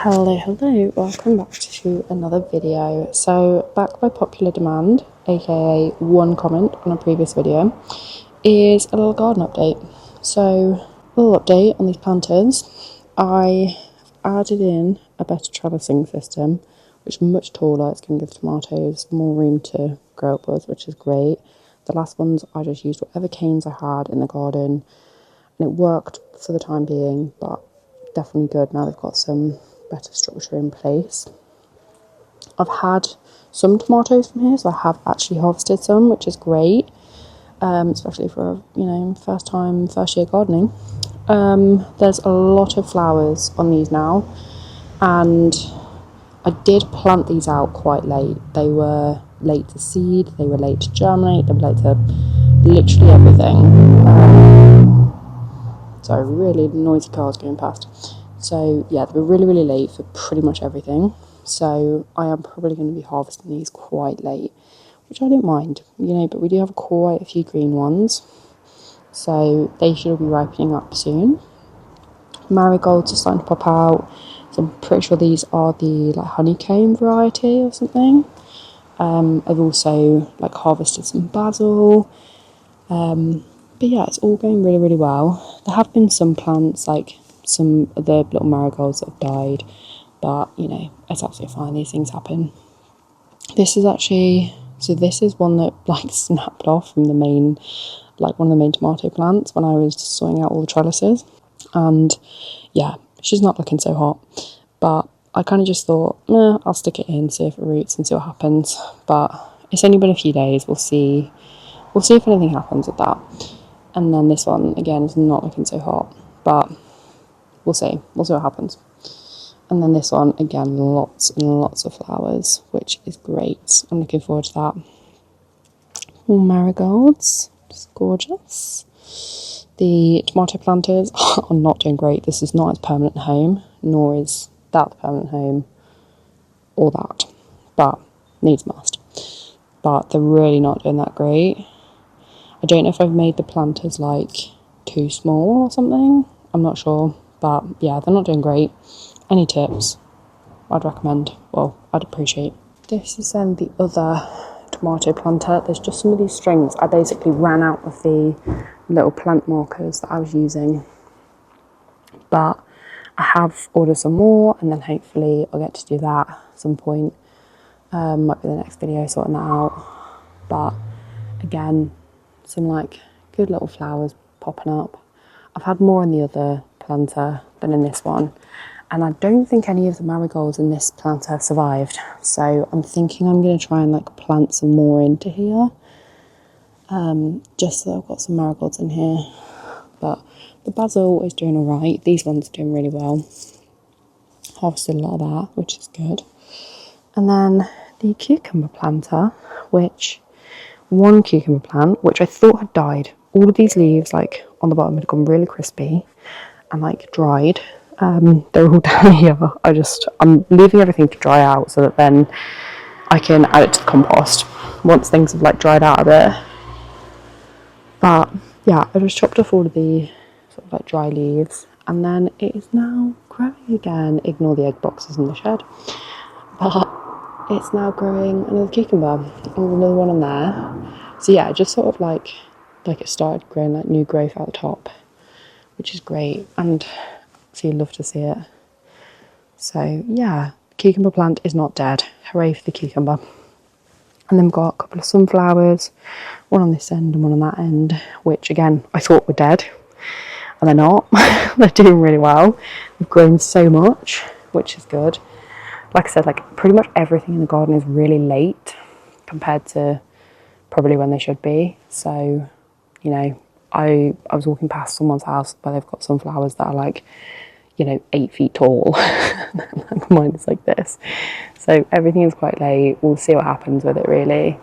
Hello, welcome back to another video. So back by popular demand, aka one comment on a previous video, is a little garden update. So a little update on these planters. I have added in a better trellising system, which is much taller. It's going to give tomatoes more room to grow upwards, which is great. The last ones I just used whatever canes I had in the garden, and it worked for the time being, but definitely good now they've got some better structure in place. I've had some tomatoes from here, so I have actually harvested some, which is great, especially for first year gardening. There's a lot of flowers on these now, and I did plant these out quite late. They were late to seed, they were late to germinate, they were late to literally everything. Sorry, really noisy cars going past. So yeah, they were really late for pretty much everything. So I am probably going to be harvesting these quite late, which I don't mind, but we do have quite a few green ones. So they should be ripening up soon. Marigolds are starting to pop out. So I'm pretty sure these are the honeycomb variety or something. I've also harvested some basil. But yeah, it's all going really well. There have been some plants, some of the little marigolds that have died, but it's absolutely fine. These things happen. This is one that snapped off from the main, one of the main tomato plants when I was sorting out all the trellises, and yeah, she's not looking so hot. But I kind of just thought, I'll stick it in, see if it roots and see what happens. But it's only been a few days. We'll see if anything happens with that. And then this one again is not looking so hot, but we'll see what happens. And then this one again, lots and lots of flowers, which is great. I'm looking forward to that. Marigolds, just gorgeous. The tomato planters are not doing great. This is not its permanent home, nor is that the permanent home, or that, but needs must. But they're really not doing that great. I don't know if I've made the planters too small or something. I'm not sure, but yeah, they're not doing great. Any tips I'd recommend, I'd appreciate. This is then the other tomato planter. There's just some of these strings. I basically ran out of the little plant markers that I was using, but I have ordered some more, and then hopefully I'll get to do that at some point. Might be the next video sorting that out. But again, some good little flowers popping up. I've had more in the other planter than in this one, and I don't think any of the marigolds in this planter survived, so I'm thinking I'm going to try and plant some more into here, just so I've got some marigolds in here. But the basil is doing alright. These ones are doing really well. Harvested a lot of that, which is good. And then the cucumber planter, one cucumber plant, which I thought had died. All of these leaves, on the bottom, had gone really crispy and dried. They're all down here. I'm leaving everything to dry out so that then I can add it to the compost once things have dried out a bit. But yeah, I just chopped off all of the sort of dry leaves, and then it is now growing again. Ignore the egg boxes in the shed. But it's now growing another cucumber, and another one on there. So yeah, just sort of it started growing new growth out the top, which is great, and so you'd love to see it. So yeah, cucumber plant is not dead. Hooray for the cucumber. And then we've got a couple of sunflowers, one on this end and one on that end, which again I thought were dead, and they're not. They're doing really well. They've grown so much, which is good. Like I said, pretty much everything in the garden is really late compared to probably when they should be. So, I was walking past someone's house where they've got sunflowers that are 8 feet tall. Mine is like this. So everything is quite late. We'll see what happens with it really.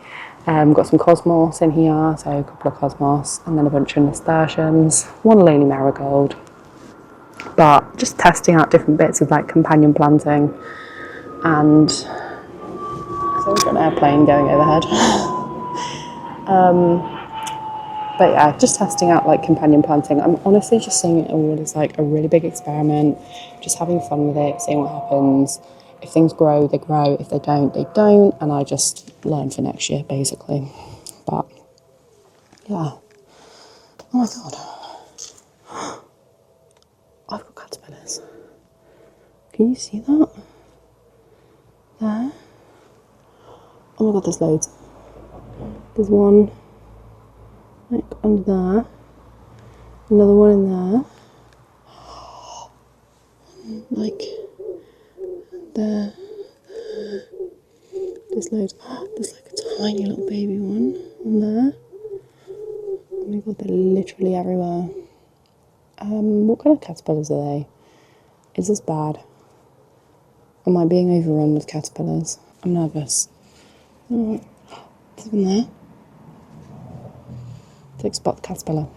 Got some cosmos in here, so a couple of cosmos, and then a bunch of nasturtiums, one lonely marigold. But just testing out different bits of companion planting. And so we've got an airplane going overhead. But yeah, just testing out like companion planting. I'm honestly just seeing it all as like a really big experiment, just having fun with it, seeing what happens. If things grow, they grow. If they don't, they don't. And I just learn for next year, basically. But yeah. Oh my god. I've got caterpillars. Can you see that? There. Oh my god, there's loads. There's one like under there. Another one in there. Like there. There's loads. There's like a tiny little baby one on there. Oh my god, they're literally everywhere. What kind of caterpillars are they? Is this bad? Am I being overrun with caterpillars? I'm nervous. Oh, there's one there. Take spot the caterpillar.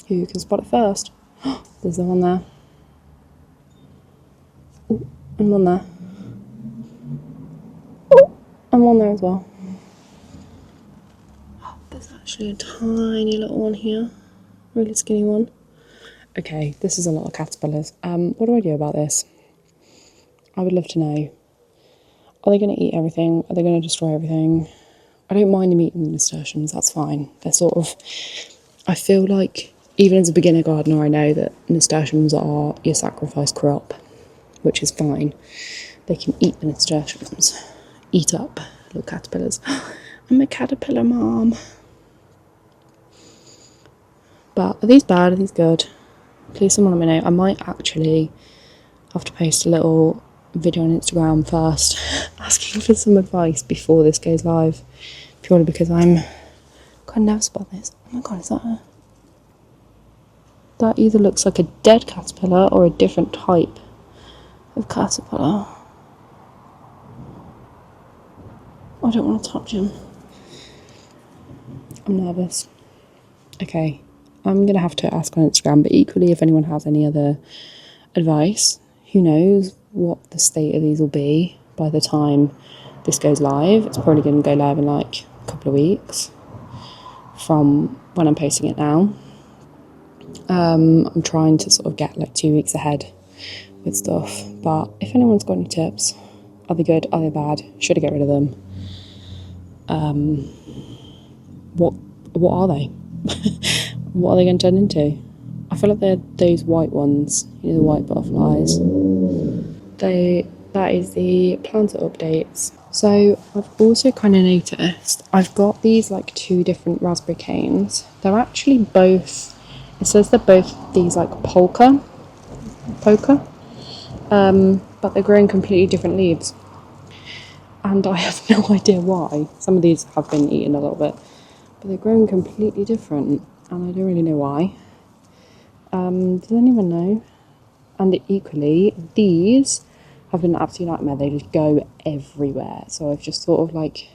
Who can spot it first? There's the one there. Ooh, and one there. Oh, and one there as well. Oh, there's actually a tiny little one here. Really skinny one. Okay, this is a lot of caterpillars. What do I do about this? I would love to know. Are they going to eat everything? Are they going to destroy everything? I don't mind them eating the nasturtiums, that's fine. They're sort of... I feel like, even as a beginner gardener, I know that nasturtiums are your sacrifice crop, which is fine. They can eat the nasturtiums. Eat up little caterpillars. I'm a caterpillar mom. But are these bad? Are these good? Please someone let me know. I might actually have to post a little video on Instagram first asking for some advice before this goes live, purely because I'm kind of nervous about this. Oh my god, is that a... That either looks like a dead caterpillar or a different type of caterpillar. I don't want to touch him. I'm nervous. Okay, I'm going to have to ask on Instagram, but equally if anyone has any other advice, who knows what the state of these will be by the time this goes live. It's probably going to go live in like a couple of weeks from when I'm posting it now. I'm trying to sort of get like 2 weeks ahead with stuff, but if anyone's got any tips, are they good, are they bad, should I get rid of them? What are they? What are they going to turn into? I feel like they're those white ones, you know, the white butterflies. That is the planter updates. So I've also kind of noticed I've got these like 2 different raspberry canes. They're actually both, it says they're both these like poker, but they're growing completely different leaves. And I have no idea why. Some of these have been eaten a little bit, but they're growing completely different, and I don't really know why. Does anyone know? And equally, these have been an absolute nightmare. They just go everywhere. So I've just sort of like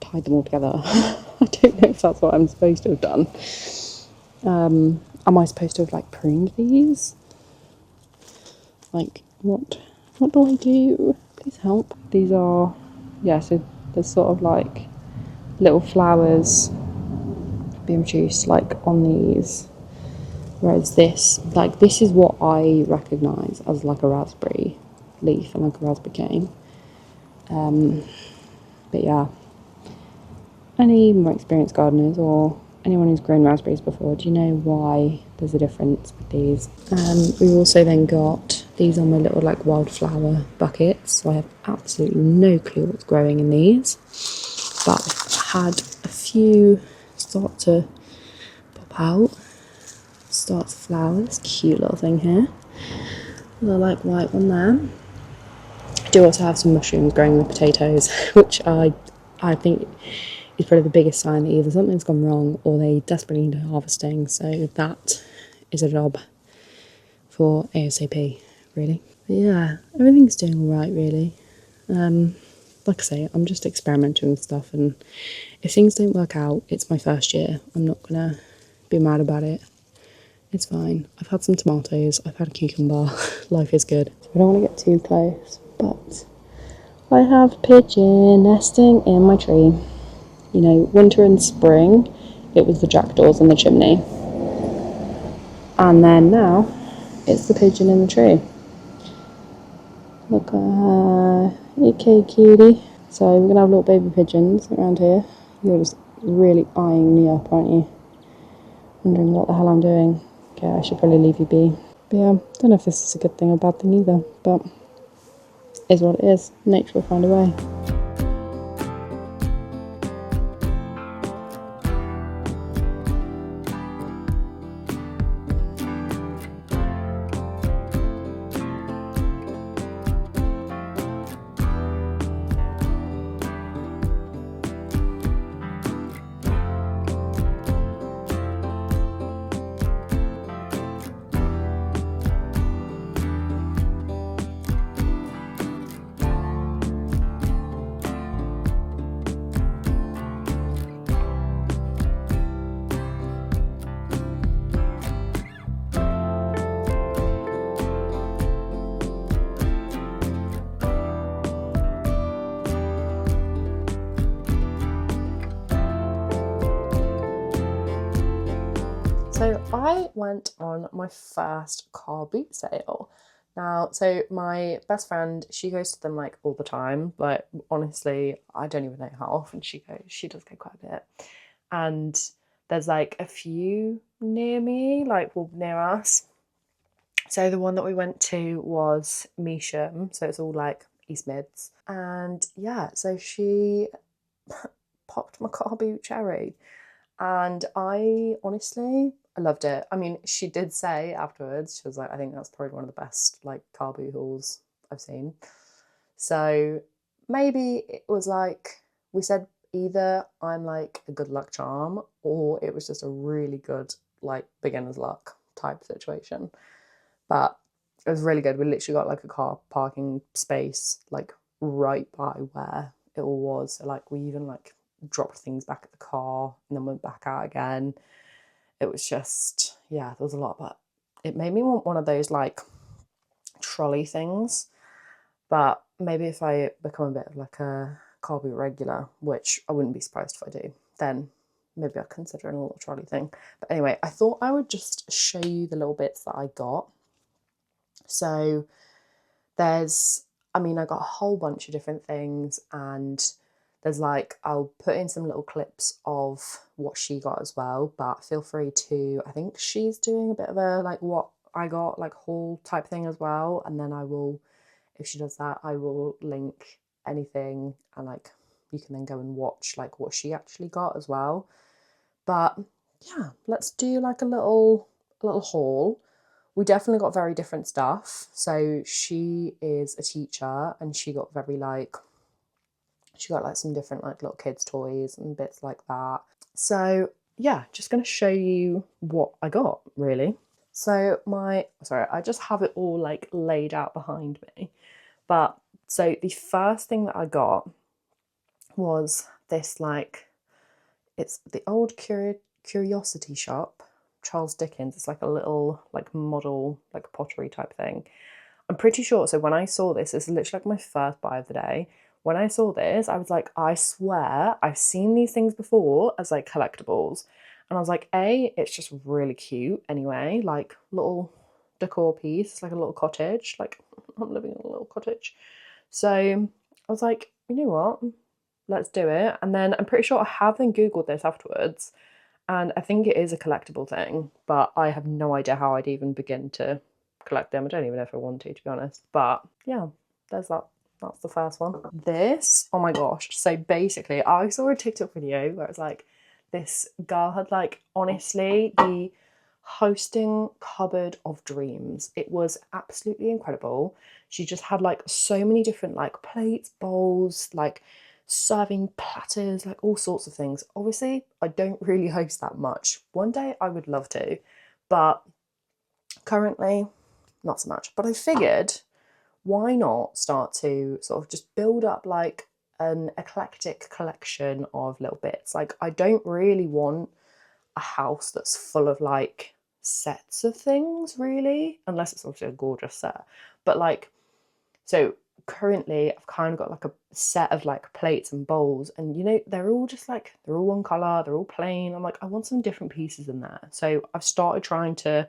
tied them all together. I don't know if that's what I'm supposed to have done. Am I supposed to have like pruned these? Like what do I do? Please help. These are, yeah, so there's sort of like little flowers being produced like on these. Whereas this is what I recognise as like a raspberry leaf and like a raspberry cane. But yeah, any more experienced gardeners or anyone who's grown raspberries before, do you know why there's a difference with these? We've also then got these on my little like wildflower buckets, so I have absolutely no clue what's growing in these, but I've had a few start to pop out. Starts flowers, cute little thing here. The like white one there. I do also have some mushrooms growing in the potatoes, which I think is probably the biggest sign that either something's gone wrong or they desperately need harvesting. So that is a job for ASAP, really. But yeah, everything's doing alright, really. Like I say, I'm just experimenting with stuff, and if things don't work out, it's my first year. I'm not gonna be mad about it. It's fine. I've had some tomatoes, I've had a cucumber, life is good. I don't want to get too close, but I have pigeon nesting in my tree. You know, winter and spring it was the jackdaws in the chimney. And then now it's the pigeon in the tree. Look at her. Okay, cutie. So we're going to have little baby pigeons around here. You're just really eyeing me up, aren't you? Wondering what the hell I'm doing. Okay, I should probably leave you be. But yeah, don't know if this is a good thing or bad thing either, but it is what it is. Nature will find a way. So I went on my first car boot sale. Now, so my best friend, she goes to them like all the time. Like honestly, I don't even know how often she goes. She does go quite a bit. And there's like a few near me, like well, near us. So the one that we went to was Measham, so it's all like East Mids. And yeah, so she popped my car boot cherry. And I honestly, I loved it. I mean, she did say afterwards, she was like, I think that's probably one of the best like car boot hauls I've seen. So maybe it was like, we said either I'm like a good luck charm or it was just a really good like beginner's luck type situation. But it was really good. We literally got like a car parking space like right by where it all was. So like we even like dropped things back at the car and then went back out again. It was just, yeah, there was a lot, but it made me want one of those like trolley things. But maybe if I become a bit of like a car boot regular, which I wouldn't be surprised if I do, then maybe I'll consider a little trolley thing. But anyway, I thought I would just show you the little bits that I got. So there's, I mean, I got a whole bunch of different things, and there's like, I'll put in some little clips of what she got as well, but feel free to, I think she's doing a bit of a like what I got like haul type thing as well, and then I will, if she does that, I will link anything and like you can then go and watch like what she actually got as well. But yeah, let's do like a little haul. We definitely got very different stuff. So she is a teacher and she got very like, she got like some different like little kids toys and bits like that. So yeah, just going to show you what I got really. So sorry, I just have it all like laid out behind me. But so the first thing that I got was this like, it's the old curiosity shop, Charles Dickens. It's like a little like model, like pottery type thing. I'm pretty sure. So when I saw this is literally like my first buy of the day. When I saw this, I was like, I swear I've seen these things before as like collectibles. And I was like, A, it's just really cute anyway, like little decor piece. It's like a little cottage. Like I'm living in a little cottage. So I was like, you know what? Let's do it. And then I'm pretty sure I have then Googled this afterwards. And I think it is a collectible thing, but I have no idea how I'd even begin to collect them. I don't even know if I want to be honest. But yeah, there's that. That's the first one. This, oh my gosh. So basically, I saw a TikTok video where it was like, this girl had like, honestly, the hosting cupboard of dreams. It was absolutely incredible. She just had like so many different like plates, bowls, like serving platters, like all sorts of things. Obviously, I don't really host that much. One day I would love to, but currently not so much. But I figured, why not start to sort of just build up like an eclectic collection of little bits. Like I don't really want a house that's full of like sets of things really, unless it's obviously a gorgeous set. But like, so currently I've kind of got like a set of like plates and bowls, and you know, they're all just like, they're all one colour, they're all plain. I'm like, I want some different pieces in there. So I've started trying to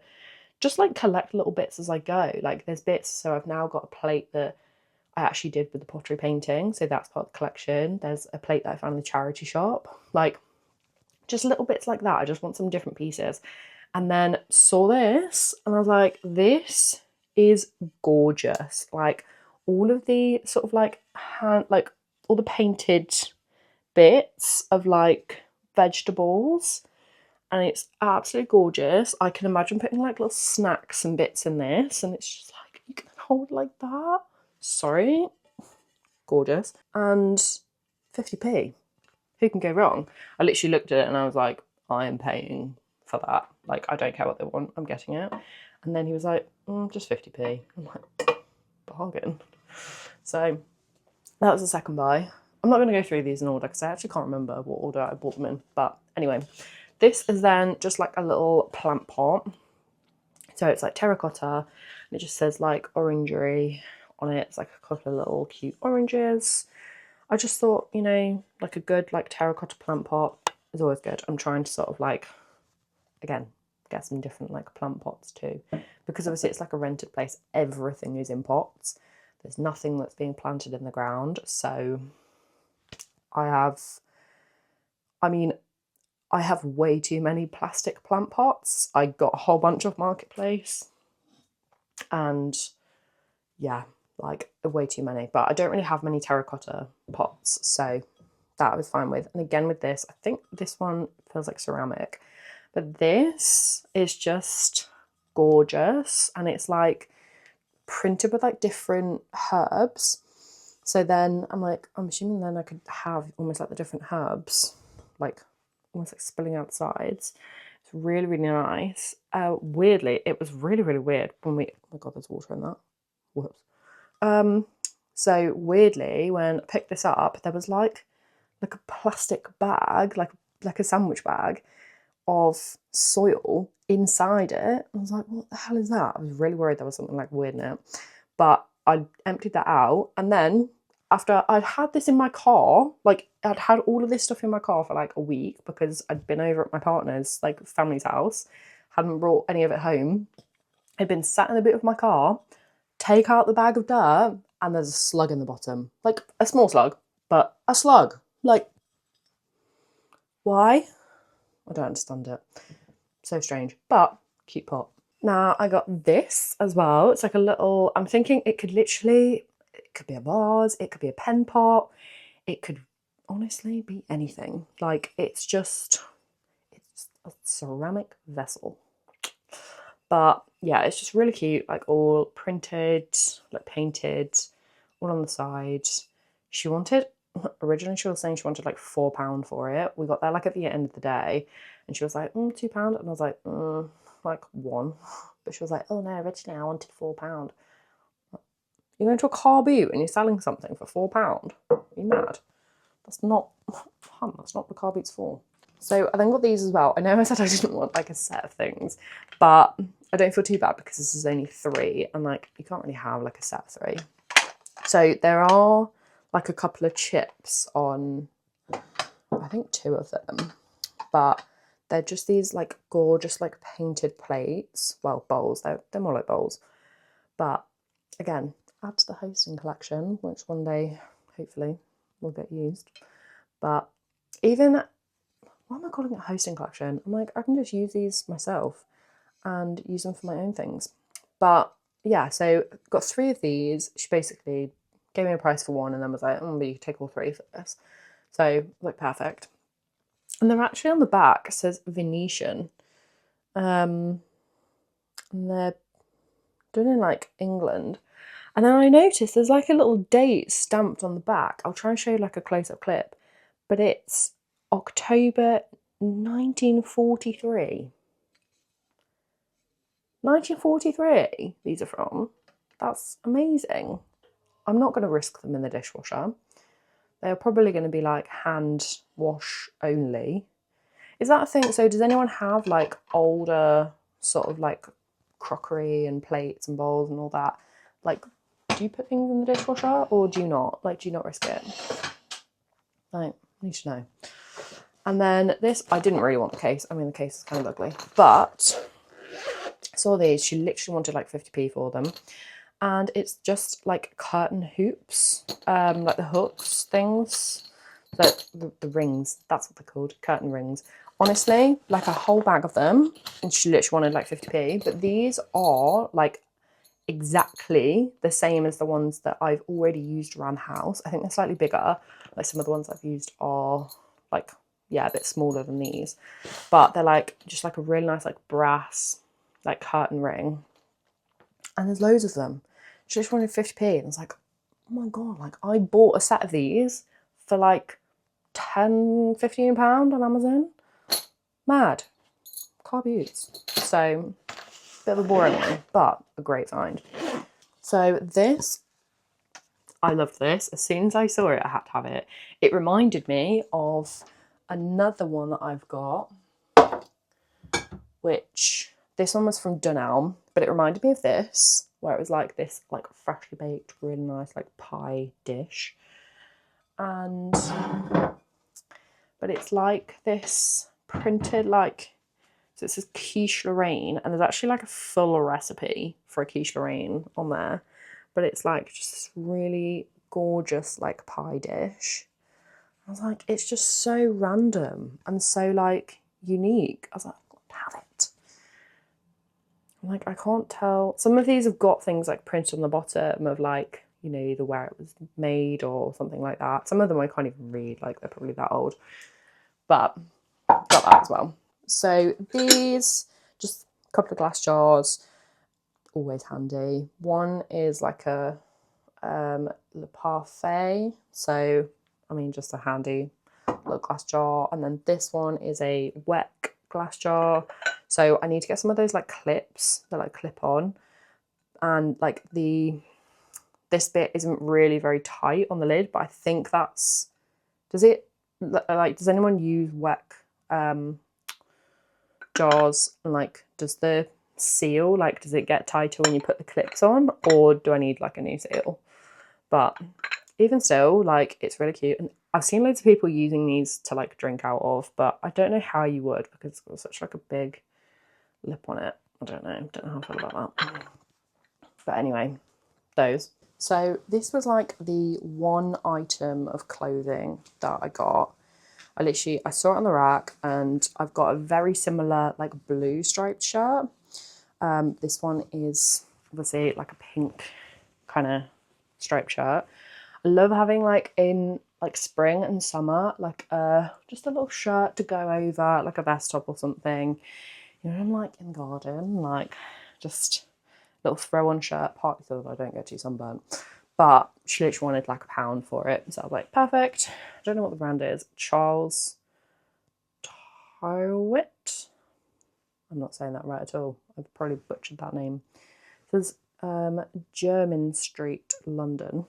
just like collect little bits as I go. Like there's bits, so I've now got a plate that I actually did with the pottery painting, so that's part of the collection. There's a plate that I found in the charity shop, like just little bits like that. I just want some different pieces. And then saw this and I was like, this is gorgeous. Like all of the sort of like like all the painted bits of like vegetables, and it's absolutely gorgeous. I can imagine putting like little snacks and bits in this, and it's just like, you can hold like that. Sorry, gorgeous. And 50p. Who can go wrong? I literally looked at it and I was like, I am paying for that. Like, I don't care what they want, I'm getting it. And then he was like, just 50p. I'm like, bargain. So that was the second buy. I'm not going to go through these in order because I actually can't remember what order I bought them in. But anyway, this is then just like a little plant pot. So it's like terracotta, and it just says like orangery on it. It's like a couple of little cute oranges. I just thought, you know, like a good like terracotta plant pot is always good. I'm trying to sort of like, again, get some different like plant pots too, because obviously it's like a rented place. Everything is in pots. There's nothing that's being planted in the ground. So I have way too many plastic plant pots. I got a whole bunch off Marketplace, and yeah, like way too many. But I don't really have many terracotta pots, so that I was fine with. And again with this, I think this one feels like ceramic, but this is just gorgeous, and it's like printed with like different herbs. So then I'm like, I'm assuming then I could have almost like the different herbs, like almost like spilling out the sides. It's really, really nice. Weirdly, it was really, really weird when we, oh my God, there's water in that. Whoops. So weirdly, when I picked this up, there was like a plastic bag, like a sandwich bag of soil inside it. I was like, what the hell is that? I was really worried there was something like weird in it. But I emptied that out, and then after I'd had this in my car, like I'd had all of this stuff in my car for like a week because I'd been over at my partner's like family's house, hadn't brought any of it home. I'd been sat in the boot of my car, take out the bag of dirt, and there's a slug in the bottom. Like a small slug, but a slug. Like, why? I don't understand it. So strange, but cute pot. Now I got this as well. It's like a little, I'm thinking it could be a vase, it could be a pen pot, it could honestly be anything. Like it's a ceramic vessel. But yeah, it's just really cute, like all printed, like painted, all on the side. Originally she was saying she wanted like £4 for it. We got there like at the end of the day, and she was like, £2. And I was like, like one. But she was like, oh no, originally I wanted £4. You're going to a car boot and you're selling something for £4? Are you mad? That's not what the car boot's for. So I then got these as well. I know I said I didn't want like a set of things, but I don't feel too bad because this is only 3, and like you can't really have like a set of 3. So there are like a couple of chips on, I think 2 of them, but they're just these like gorgeous like painted plates. Well, bowls. They're more like bowls, but again, add to the hosting collection, which one day hopefully will get used. But even, why am I calling it hosting collection? I'm like, I can just use these myself and use them for my own things. But yeah, so got 3 of these. She basically gave me a price for one and then was like, but you take all 3 for this. So like perfect. And they're actually on the back, it says Venetian. And they're done in like England. And then I noticed there's like a little date stamped on the back. I'll try and show you like a close-up clip, but it's October 1943. 1943 these are from. That's amazing. I'm not going to risk them in the dishwasher. They're probably going to be like hand wash only. Is that a thing? So does anyone have like older sort of like crockery and plates and bowls and all that? Like do you put things in the dishwasher or do you not? Like, do you not risk it? Like, I need to know. And then this, I didn't really want the case. I mean, the case is kind of ugly, but I saw these. She literally wanted like 50p for them. And it's just like curtain hoops, like the hooks things, like the rings, that's what they're called, curtain rings. Honestly, like a whole bag of them, and she literally wanted like 50p, but these are like exactly the same as the ones that I've already used around the house. I think they're slightly bigger. Like some of the ones I've used are like, yeah, a bit smaller than these, but they're like just like a really nice like brass like curtain ring, and there's loads of them. She just wanted 50p, and I was like, oh my god, like I bought a set of these for like £10-15 on Amazon. Mad. Car boots. So bit of a boring one, but a great find. So this, I loved this. As soon as I saw it, I had to have it. It reminded me of another one that I've got, which this one was from Dunelm, but it reminded me of this, where it was like this like freshly baked, really nice like pie dish. And but it's like this printed like, so it says quiche Lorraine, and there's actually like a full recipe for a quiche Lorraine on there, but it's like just this really gorgeous like pie dish. I was like, it's just so random and so like unique. I was like, have it. I'm like, I can't tell. Some of these have got things like printed on the bottom of like, you know, either where it was made or something like that. Some of them I can't even read, like they're probably that old, but got that as well. So these, just a couple of glass jars, always handy. One is like a Le Parfait, so I mean just a handy little glass jar. And then this one is a wet glass jar, so I need to get some of those like clips that like clip on, and like this bit isn't really very tight on the lid, but I think that's, does anyone use wet jars, and like does the seal, like does it get tighter when you put the clips on, or do I need like a new seal? But even still, like it's really cute, and I've seen loads of people using these to like drink out of, but I don't know how you would, because it's got such like a big lip on it. I don't know how I feel about that. But anyway, those. So this was like the one item of clothing that I got. I saw it on the rack, and I've got a very similar like blue striped shirt. This one is obviously like a pink kind of striped shirt. I love having like in like spring and summer, like just a little shirt to go over, like a vest top or something. You know, I'm like in the garden, like just a little throw on shirt, partly so that I don't get too sunburnt. But she literally wanted like £1 for it. So I was like, perfect. I don't know what the brand is. Charles Towit. I'm not saying that right at all. I've probably butchered that name. It says Jermyn Street, London.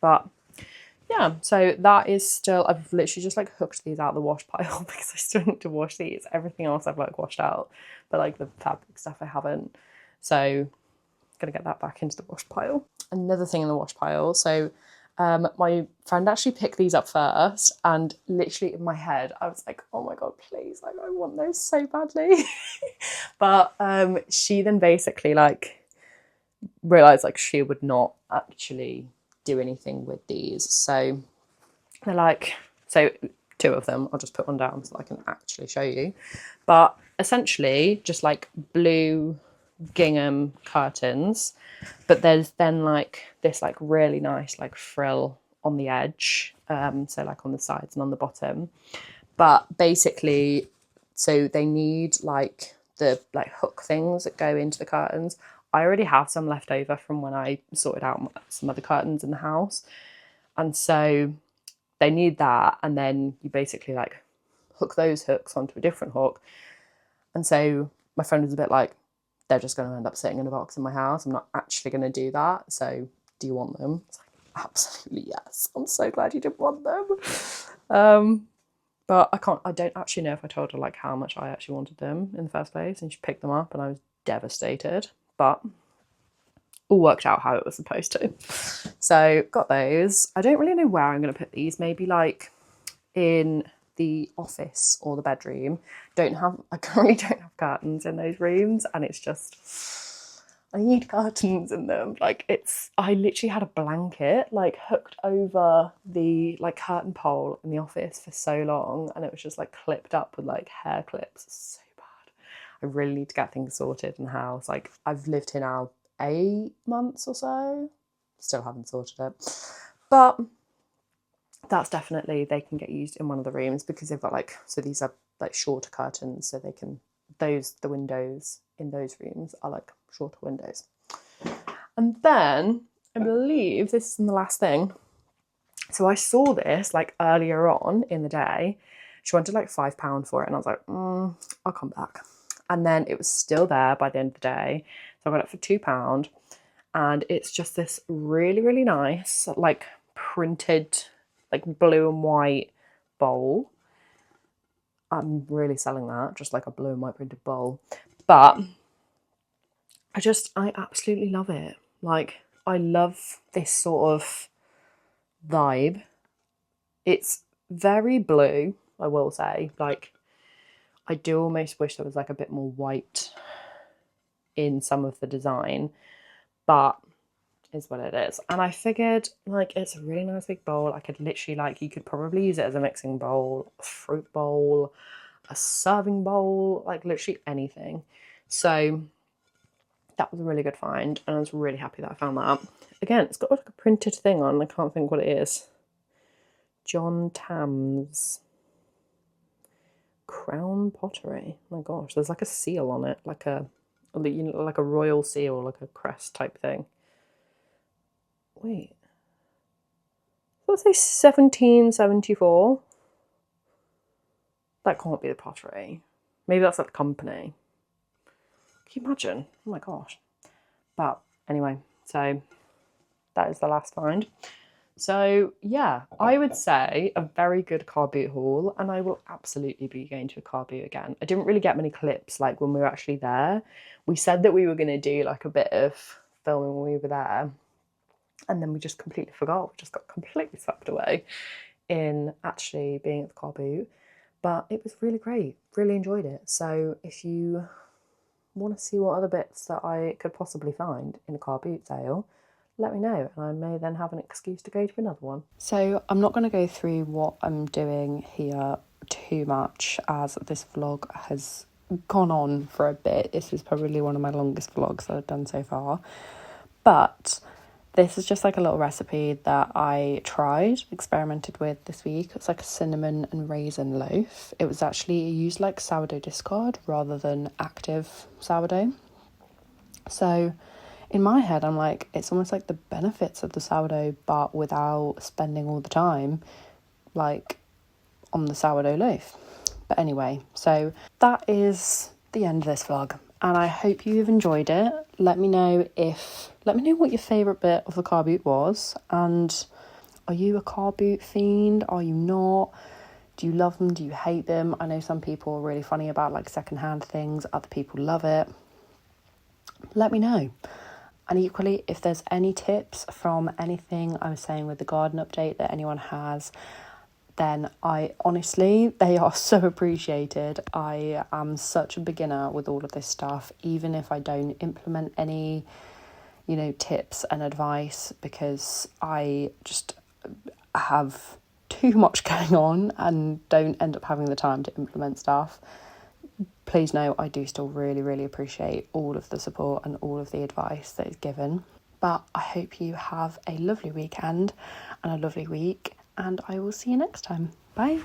But yeah, so that is still, I've literally just like hooked these out of the wash pile because I still need to wash these. Everything else I've like washed out, but like the fabric stuff I haven't. So gonna get that back into the wash pile. Another thing in the wash pile. So my friend actually picked these up first, and literally in my head I was like, oh my god, please, like I want those so badly. But she then basically like realized like she would not actually do anything with these. So they're like, so two of them, I'll just put one down so I can actually show you. But essentially just like blue gingham curtains, but there's then like this like really nice like frill on the edge, so like on the sides and on the bottom. But basically, so they need like the like hook things that go into the curtains. I already have some left over from when I sorted out some other curtains in the house, and so they need that, and then you basically like hook those hooks onto a different hook. And so my friend was a bit like, they're just going to end up sitting in a box in my house. I'm not actually going to do that. So do you want them? It's like, absolutely yes. I'm so glad you didn't want them. But I don't actually know if I told her like how much I actually wanted them in the first place. And she picked them up and I was devastated. But all worked out how it was supposed to. So got those. I don't really know where I'm going to put these. Maybe like in the office or the bedroom. I currently don't have curtains in those rooms, and it's just, I need curtains in them. Like I literally had a blanket like hooked over the like curtain pole in the office for so long, and it was just like clipped up with like hair clips. It's so bad. I really need to get things sorted in the house. Like I've lived here now 8 months or so, still haven't sorted it, but that's definitely, they can get used in one of the rooms because they've got like, so these are like shorter curtains, so they can, the windows in those rooms are like shorter windows. And then I believe this is the last thing. So I saw this like earlier on in the day. She wanted like £5 for it, and I was like, I'll come back. And then it was still there by the end of the day, so I got it for £2, and it's just this really, really nice like printed like blue and white bowl. I'm really selling that, just like a blue and white printed bowl. But I absolutely love it. Like, I love this sort of vibe. It's very blue, I will say. Like, I do almost wish there was like a bit more white in some of the design, but is what it is. And I figured like it's a really nice big bowl. I could literally like, you could probably use it as a mixing bowl, a fruit bowl, a serving bowl, like literally anything. So that was a really good find, and I was really happy that I found that. Again, it's got like a printed thing on. I can't think what it is. John Tam's Crown Pottery. Oh my gosh, there's like a seal on it, like a, you know, like a royal seal, like a crest type thing. Wait, let's say 1774. That can't be the pottery. Maybe that's at the company. Can you imagine? Oh my gosh. But anyway, so that is the last find. So yeah, I would say a very good car boot haul, and I will absolutely be going to a car boot again. I didn't really get many clips like when we were actually there. We said that we were going to do like a bit of filming when we were there, and then we just completely forgot. We just got completely swept away in actually being at the car boot. But it was really great. Really enjoyed it. So if you want to see what other bits that I could possibly find in a car boot sale, let me know, and I may then have an excuse to go to another one. So I'm not going to go through what I'm doing here too much, as this vlog has gone on for a bit. This is probably one of my longest vlogs that I've done so far. But this is just like a little recipe that I experimented with this week. It's like a cinnamon and raisin loaf. It was actually used like sourdough discard rather than active sourdough. So in my head, I'm like, it's almost like the benefits of the sourdough, but without spending all the time like on the sourdough loaf. But anyway, so that is the end of this vlog, and I hope you've enjoyed it. Let me know what your favourite bit of the car boot was, and are you a car boot fiend? Are you not? Do you love them? Do you hate them? I know some people are really funny about like secondhand things, other people love it. Let me know. And equally, if there's any tips from anything I was saying with the garden update that anyone has, then they are so appreciated. I am such a beginner with all of this stuff, even if I don't implement any, tips and advice, because I just have too much going on and don't end up having the time to implement stuff. Please know I do still really, really appreciate all of the support and all of the advice that is given. But I hope you have a lovely weekend and a lovely week, and I will see you next time. Bye.